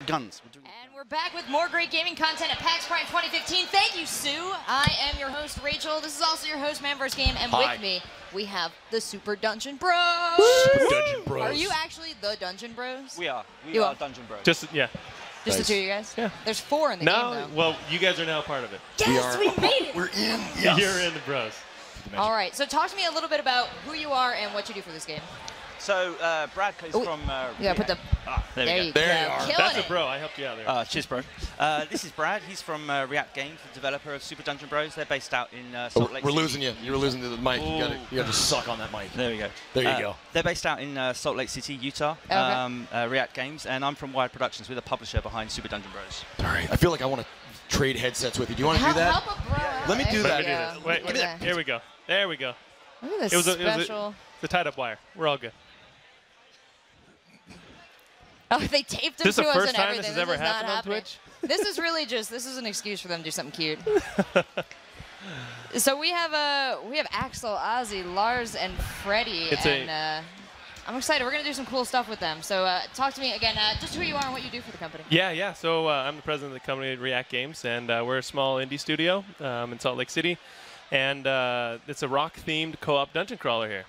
Guns. And we're back with more great gaming content at PAX Prime 2015. Thank you, Sue. I am your host, Rachel. This is also your host, Man vs. Game. And with me, we have the Super Dungeon Bros. Super Dungeon Bros. Are you actually the Dungeon Bros? We are. We are Dungeon Bros. Just Just the two of you guys? Yeah. There's 4 in the game, though. Well, you guys are now part of it. Yes, we made it! We're in. Yes. You're in the Bros. All right, so talk to me a little bit about who you are and what you do for this game. So, Brad comes from... Yeah, put the... there we go. There you are. That's a bro. I helped you out there. Cheers, bro. This is Brad. He's from React Games, the developer of Super Dungeon Bros. They're based out in Salt Lake City. We're losing you. You're losing to the mic. You got to suck on that mic. There we go. There you go. They're based out in Salt Lake City, Utah, React Games, and I'm from Wired Productions. We're the publisher behind Super Dungeon Bros. All right. I feel like I want to trade headsets with you. Do you want to do that? Help a bro out. Let me do that. Wait, here we go. There we go. Look at this special... It was the tied-up wire. We're all good. Oh, they taped them This is to the us first and time everything. this has ever happened on happening. Twitch? This is really just, this is an excuse for them to do something cute. So we have Axel, Ozzy, Lars, and Freddie. I'm excited. We're going to do some cool stuff with them. So talk to me again, just who you are and what you do for the company. Yeah. So I'm the president of the company, React Games, and we're a small indie studio in Salt Lake City. And it's a rock-themed co-op dungeon crawler here.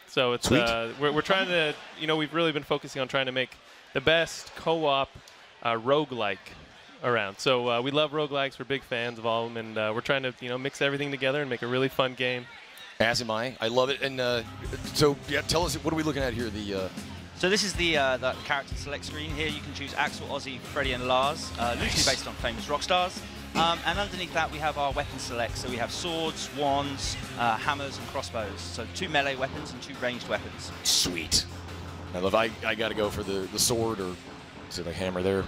So it's we're trying to, we've really been focusing on trying to make the best co-op roguelike around. So we love roguelikes. We're big fans of all of them, and we're trying to mix everything together and make a really fun game. As am I. I love it. And so, yeah, tell us, what are we looking at here? So this is the character select screen. Here you can choose Axel, Ozzy, Freddie, and Lars, loosely based on famous rock stars. And underneath that, we have our weapon select. So we have swords, wands, hammers, and crossbows. So 2 melee weapons and 2 ranged weapons. Sweet. I love. I got to go for the sword, or is it the hammer there?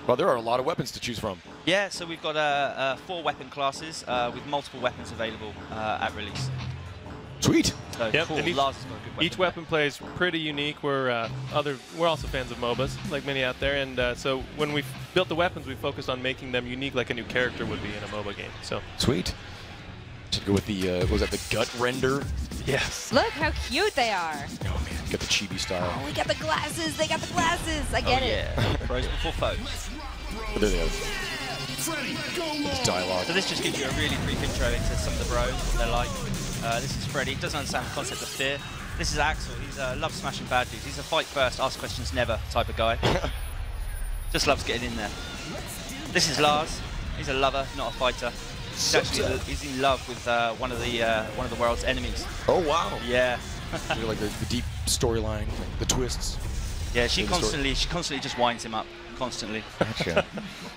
Well, there are a lot of weapons to choose from. Yeah, so we've got 4 weapon classes with multiple weapons available at release. Sweet. So cool. And Lars has got a good weapon. each weapon plays pretty unique. We're also fans of MOBAs, like many out there, and so when we built the weapons, we focused on making them unique, like a new character would be in a MOBA game. So sweet. Should go with the what was that, the gut render? Yes. Look how cute they are. Oh man, got the chibi style. Oh, we got the glasses. They got the glasses. I get it. Yeah. Bros before foes. But there they are. It's dialogue. So this just gives you a really brief intro into some of the bros, what they're like. This is Freddie. Doesn't understand the concept of fear. This is Axel. He's loves smashing bad dudes. He's a fight first, ask questions never type of guy. Just loves getting in there. This is Lars. He's a lover, not a fighter. He's in love with one of the world's enemies. Oh wow. Yeah. Like the deep storyline, like the twists. Yeah, she constantly just winds him up. Constantly. Gotcha.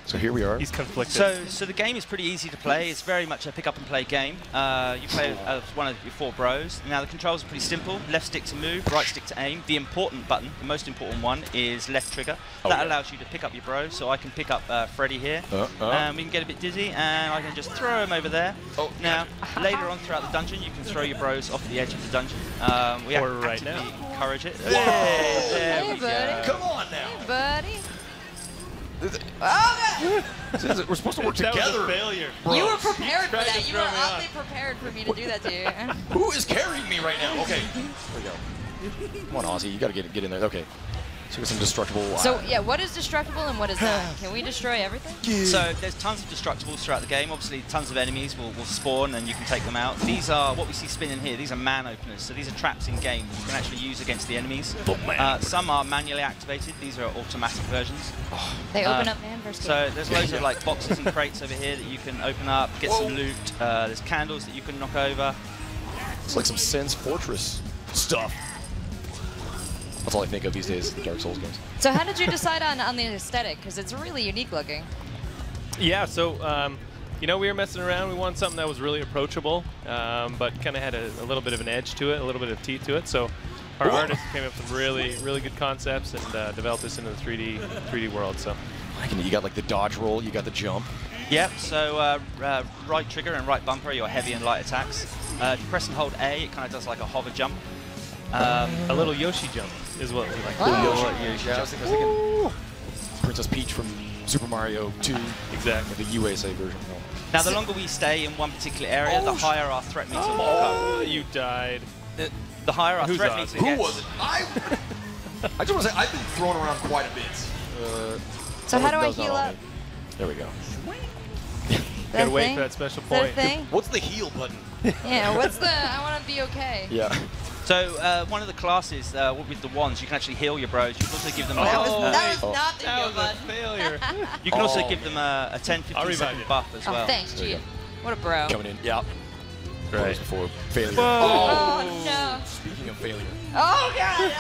So here we are. He's conflicted. So the game is pretty easy to play. It's very much a pick up and play game. You play as one of your 4 bros. Now the controls are pretty simple. Left stick to move, right stick to aim. The important button, the most important one, is left trigger. That allows you to pick up your bro. So I can pick up Freddie here, and we can get a bit dizzy, and I can just throw him over there. Now later on throughout the dungeon, you can throw your bros off the edge of the dungeon. We actively encourage it. Hey, buddy. Come on now. Hey, buddy. We're supposed to work together. That was a failure. You were prepared for that. You were throw me oddly prepared for me to do that to you. Who is carrying me right now? Okay. There we go. Come on, Ozzy. You got to get in there. Okay. So some destructible. So yeah, what is destructible and what is that? Can we destroy everything? So there's tons of destructibles throughout the game. Obviously, tons of enemies will spawn and you can take them out. These are what we see spinning here. These are man openers. So these are traps in game you can actually use against the enemies. Some are manually activated. These are automatic versions. They open up man versus So there's loads of like boxes and crates over here that you can open up, get some loot. There's candles that you can knock over. It's like some Sen's Fortress stuff. That's all I think of these days, the Dark Souls games. So how did you decide on the aesthetic? Because it's really unique looking. Yeah, so we were messing around. We wanted something that was really approachable, but kind of had a little bit of an edge to it, a little bit of teeth to it. So our artists came up with some really good concepts and developed this into the 3D world. So you got like the dodge roll, you got the jump. Yep. So right trigger and right bumper are your heavy and light attacks. If you press and hold A, it kind of does like a hover jump. A little Yoshi jump is what we like. Yoshi. I was thinking Princess Peach from Super Mario 2. Exactly. The USA version. Now, the longer we stay in one particular area, the higher our threat meter will become. You died. The higher our threat meter gets. Who was it? I just want to say, I've been thrown around quite a bit. So how do I heal up? There we go. Gotta wait for that special Is that a point. thing? What's the heal button? Yeah, what's the, I want to be okay. Yeah. So one of the classes with the wands, you can actually heal your bros. You can also give them That was Oh. not the That heal was a button. failure. you can also Oh. give them a 10, 15 second buff as Oh, well. thanks, There you G. What a bro. Coming in. Yeah. Right. Before failure. Oh, no. Speaking of failure. Oh, God.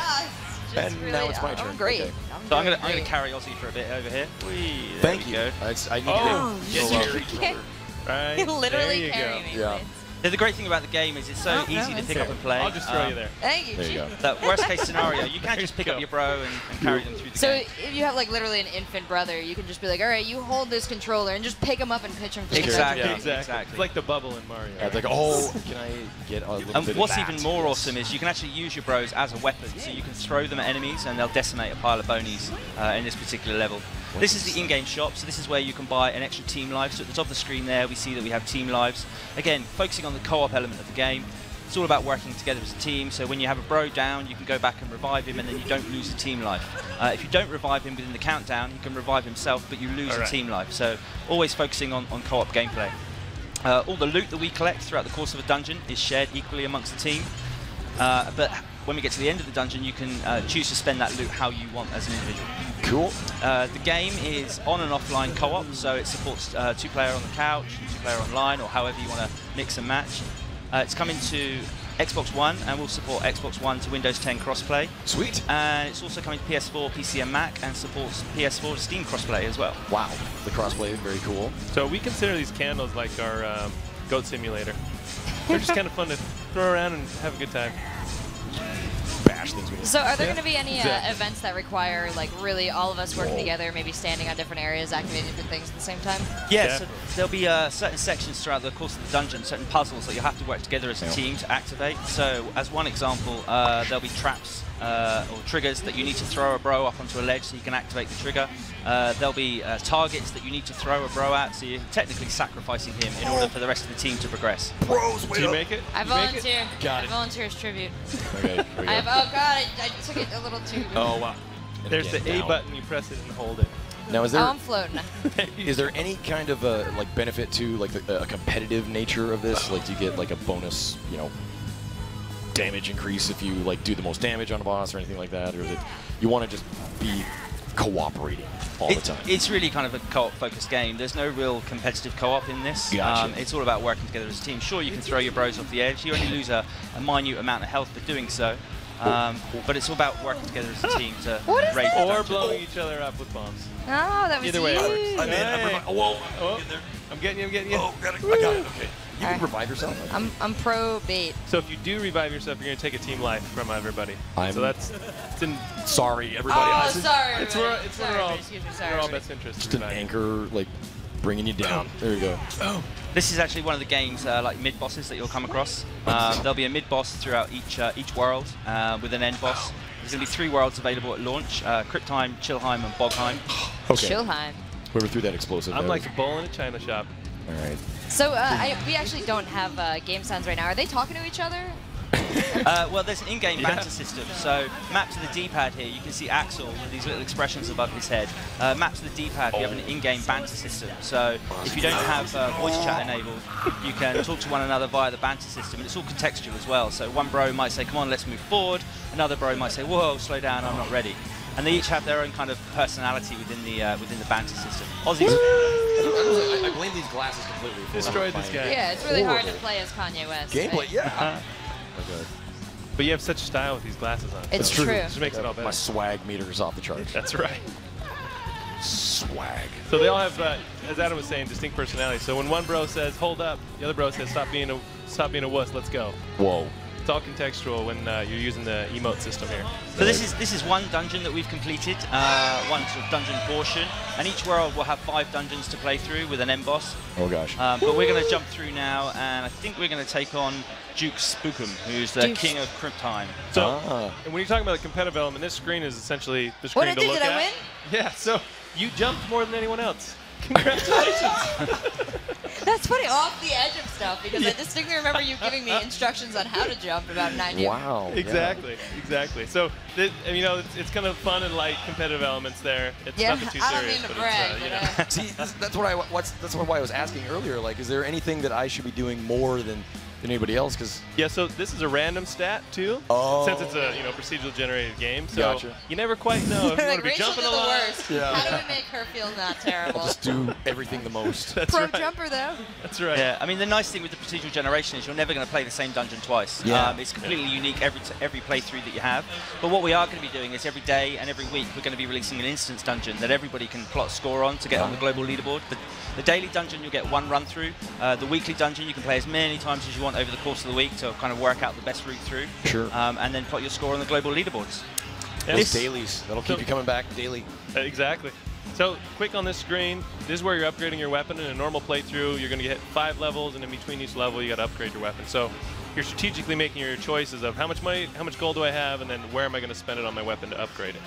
Just And really, now it's my turn. I'm great. Okay. So I'm doing gonna great. carry Ozzy for a bit over here. Whee, there Thank we you. go. I need Oh, to yes, get you so can. Right. There Literally you carry go. me. Yeah. please. The great thing about the game is it's so Oh, easy to pick up and play. I'll just throw you there. Thank you, There G. you go. That worst case scenario, you can just pick you up go. your bro and carry them through the So game. if you have like literally an infant brother, you can just be like, all right, you hold this controller and just pick him up and pitch him. Exactly. Yeah, Exactly. exactly. It's like the bubble in Mario. Yeah, it's like, oh, can I get a little And bit what's of that? even more Yes. awesome is you can actually use your bros as a weapon, so you can throw them at enemies and they'll decimate a pile of bonies in this particular level. This is the in-game shop, so this is where you can buy an extra team life. So at the top of the screen there, we see that we have team lives. Again, focusing on the co-op element of the game. It's all about working together as a team, so when you have a bro down, you can go back and revive him, and then you don't lose a team life. If you don't revive him within the countdown, he can revive himself, but you lose a team life. So always focusing on co-op gameplay. All the loot that we collect throughout the course of a dungeon is shared equally amongst the team. But when we get to the end of the dungeon, you can choose to spend that loot how you want as an individual. Cool. The game is on and offline co-op, so it supports 2-player on the couch, 2-player online, or however you want to mix and match. It's coming to Xbox One and will support Xbox One to Windows 10 crossplay. Sweet. And it's also coming to PS4, PC and Mac, and supports PS4 to Steam crossplay as well. Wow. The crossplay, very cool. So we consider these candles like our goat simulator. They're just kind of fun to throw around and have a good time. Bash things with it. So are there going to be any exactly. events that require like really all of us working together, maybe standing on different areas, activating different things at the same time? Yeah, so there'll be certain sections throughout the course of the dungeon, certain puzzles that you'll have to work together as a team to activate. So as one example, there'll be traps or triggers that you need to throw a bro up onto a ledge so you can activate the trigger. There'll be targets that you need to throw a bro at, so you're technically sacrificing him in order for the rest of the team to progress. Bros, Do you make it? I You make it? volunteer. Got I it. volunteer as tribute. Okay, here we go. Oh god, I took it a little too. Oh, wow. And There's again, the A down. button, you press it and hold it. Now, is Oh, there I'm floating. is there any kind of like benefit to like a competitive nature of this? Like, do you get like a bonus, you know, damage increase if you like do the most damage on a boss or anything like that, or is it you want to just be cooperating all the time? It's really kind of a co-op focused game. There's no real competitive co-op in this. Gotcha. It's all about working together as a team. Sure, you can throw your bros off the edge. You only lose a minute amount of health for doing so. But it's all about working together as a team to raid the Or dungeon. blowing each other up with bombs. Oh, that was Either way it huge. works. I'm in. I'm Hey. whoa! Oh, I'm getting you, I'm getting you. Oh, I got it. Okay. You can Alright. revive yourself. I'm pro bait. So if you do revive yourself, you're going to take a team life from everybody. I'm- So that's it's in, Sorry, everybody. Oh, I- sorry. it's everybody. where, it's Sorry, where all, excuse me, sorry. we're all best interests. Just an anchor, like bringing you down. There you go. Oh. This is actually one of the game's like mid-bosses that you'll come across. There'll be a mid-boss throughout each world with an end boss. There's going to be 3 worlds available at launch: Cryptheim, Chillheim, and Bogheim. Okay. Chillheim. Whoever threw that explosive. I'm there. like a bull in a china shop. All right. So we actually don't have game sounds right now. Are they talking to each other? Well, there's an in-game banter system. So, mapped to the D-pad here, you can see Axel with these little expressions above his head. Mapped to the D-pad, we have an in-game banter system. So, if you don't have voice chat enabled, you can talk to one another via the banter system, and it's all contextual as well. So, one bro might say, "Come on, let's move forward." Another bro might say, "Whoa, slow down, I'm not ready." And they each have their own kind of personality within the banter system. Ozzy's I blame these glasses completely. for Destroyed this my guy. Yeah, it's really hard to horrible play as Kanye West. Gameplay, right? yeah. Okay. But you have such style with these glasses on. It's That's true. true. Just makes it all My better. swag meter is off the charts. That's right. Swag. So they all have, as Adam was saying, distinct personalities. So when one bro says, "Hold up," the other bro says, "Stop being a wuss, let's go." Whoa. It's all contextual when you're using the emote system here. So this is one dungeon that we've completed, one sort of dungeon portion, and each world will have 5 dungeons to play through with an end boss. Oh gosh. But we're going to jump through now, and I think we're going to take on Duke Spookum, who's the king of Cryptheim. So Ah. and when you're talking about the competitive element, this screen is essentially the What screen did to look I at. win? Yeah. So you jumped more than anyone else. Congratulations. That's funny, off the edge of stuff, because I distinctly remember you giving me instructions on how to jump about 9 years. Wow. Exactly, exactly. So, you know, it's kind of fun and light competitive elements there. It's nothing too I don't serious. mean to but brag, it's, but you know. See, that's why I was asking earlier. Like, is there anything that I should be doing more than anybody else? Because Yeah, so this is a random stat too. Oh. Since it's a procedural generated game, so Gotcha. you never quite know if you want like, to be Rachel jumping did a the lot. worst. Yeah. How do we make her feel not terrible? I'll just do everything the most. That's Pro right. jumper, though. That's right. Yeah, I mean, the nice thing with the procedural generation is you're never going to play the same dungeon twice. Yeah. It's completely unique every playthrough that you have. But what we are going to be doing is every day and every week we're going to be releasing an instance dungeon that everybody can plot a score on to get on the global leaderboard. The daily dungeon you'll get one run through. The weekly dungeon you can play as many times as you want over the course of the week to kind of work out the best route through. Sure. And then plot your score on the global leaderboards. Yeah. Those dailies. That'll keep So- you coming back daily. Exactly. So, quick on this screen, this is where you're upgrading your weapon. In a normal playthrough, you're going to get 5 levels, and in between each level, you got to upgrade your weapon. So, you're strategically making your choices of how much money, how much gold do I have, and then where am I going to spend it on my weapon to upgrade it.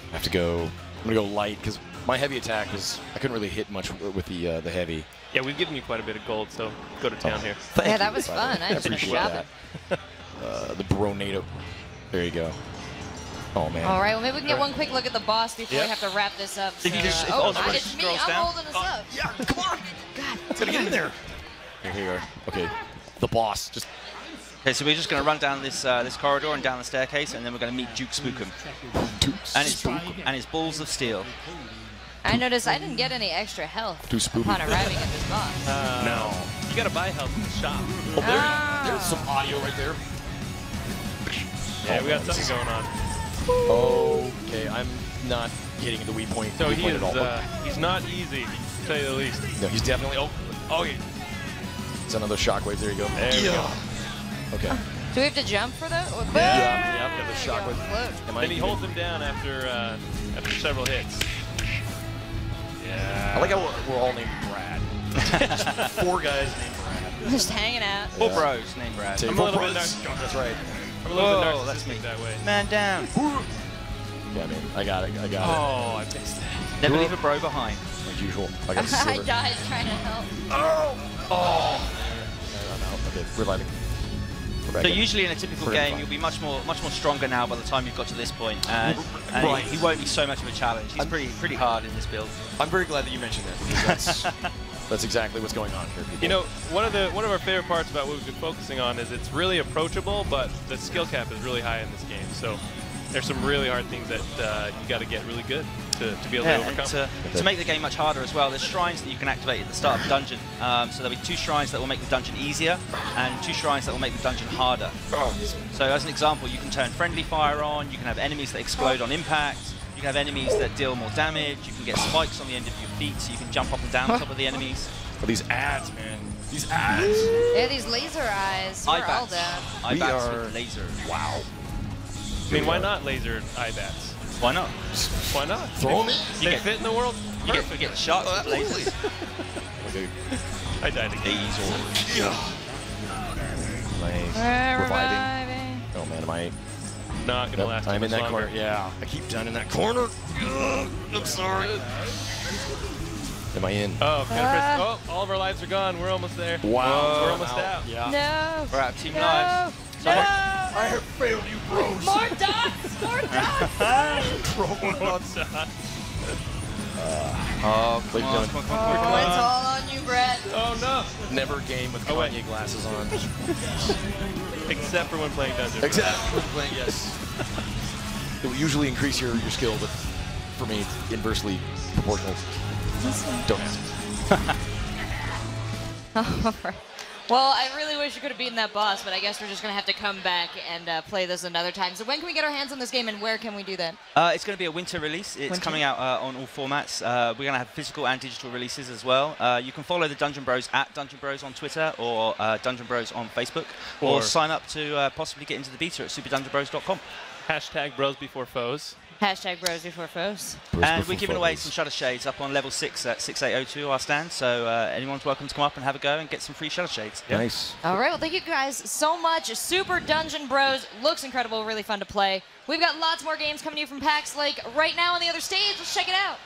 I have to go. I'm gonna go light because my heavy attack was. I couldn't really hit much with the heavy. Yeah, we've given you quite a bit of gold, so go to town here. Thank Yeah, you, that was by the fun. way. I just finished appreciate shopping. that. The Bronado. There you go. Oh man. All right, well, maybe we can get one quick look at the boss before we have to wrap this up. If you just- if oh, all the rest it's me. scrolls I'm down. holding us up. Yeah, come on. God, It's gonna get in there. Here you are. Okay. The boss. Just. Okay, so we're just going to run down this this corridor and down the staircase, and then we're going to meet Duke Spookum and his balls of steel. I noticed I didn't get any extra health Too spooky. upon arriving at this boss. No. You got to buy health in the shop. Oh, there's some audio right there. Yeah, we got something going on. Okay, I'm not hitting the weak point. So weak he point is, at all. he's not easy, to say the least. No, he's definitely. Oh, yeah. It's another shockwave. There you go. There we go. Okay. Do we have to jump for that? Or Yeah, the There you shockwave. go. Float. Am I Then he even- holds him down after several hits. Yeah. I like how we're all named Brad. 4 guys named Brad. Just hanging out. Four bros named Brad. Take I'm a 4 little bit brothers. That's right. I'm a little Whoa, bit that's me. narcissistic that way. Man down. Yeah, man. I got it. I got Oh, I missed that. Never leave a bro behind. it. Like usual. I got a I sliver. died trying to help. Oh. I'm out. Okay, reviving. We're back So in. usually in a typical Pretty game, fun. you'll be much more stronger now by the time you've got to this point, and Right. he won't be so much of a challenge. He's pretty hard in this build. I'm very glad that you mentioned that because that's exactly what's going on here, people. You know, one of our favorite parts about what we've been focusing on is it's really approachable, but the skill cap is really high in this game. So there's some really hard things that you got to get really good to be able to And overcome. to make the game much harder as well, there's shrines that you can activate at the start of the dungeon. So there'll be 2 shrines that will make the dungeon easier, and 2 shrines that will make the dungeon harder. So as an example, you can turn friendly fire on, you can have enemies that explode on impact, you can have enemies that deal more damage, you can get spikes on the end of your feet so you can jump up and down on top of the enemies. Oh, these ads, man. These ads. Yeah, these laser eyes. We're all Eyebats. down. We Eyebats are- with lasers. Wow. I mean, why not laser eye bats? Why not? Why not? Throw them in. They fit in the world. You get sharks with lasers. Okay. I died again. Am I reviving? Reviving. Oh man, am I? Not gonna Yep, last. I'm too in much that longer. corner. Yeah, I keep down in that corner. Ugh, I'm sorry. Am I in? Oh, oh, all of our lives are gone. We're almost there. Wow. We're almost out. Yeah. No. We're out of team No. lives. No. I have failed you, bros. More dots. More dots. Oh, What are you doing? come Oh, on. it's all on you, Brett. Oh no! Never game with Oh, wait. Kanye glasses on. Except for when playing Dungeon. Exactly. Yes. It will usually increase your skill, but for me, it's inversely proportional. Don't ask. All right. Well, I really wish you could have beaten that boss, but I guess we're just going to have to come back and play this another time. So when can we get our hands on this game, and where can we do that? It's going to be a winter release. It's Winter. coming out on all formats. We're going to have physical and digital releases as well. You can follow the Dungeon Bros at Dungeon Bros on Twitter or Dungeon Bros on Facebook, or sign up to possibly get into the beta at superdungeonbros.com. Hashtag bros before foes. Hashtag bros before foes. And we're giving away some shutter shades up on level 6 at 6802, our stand. So anyone's welcome to come up and have a go and get some free shutter shades. Nice. All right, well, thank you guys so much. Super Dungeon Bros looks incredible, really fun to play. We've got lots more games coming to you from PAX Lake right now on the other stage. Let's check it out.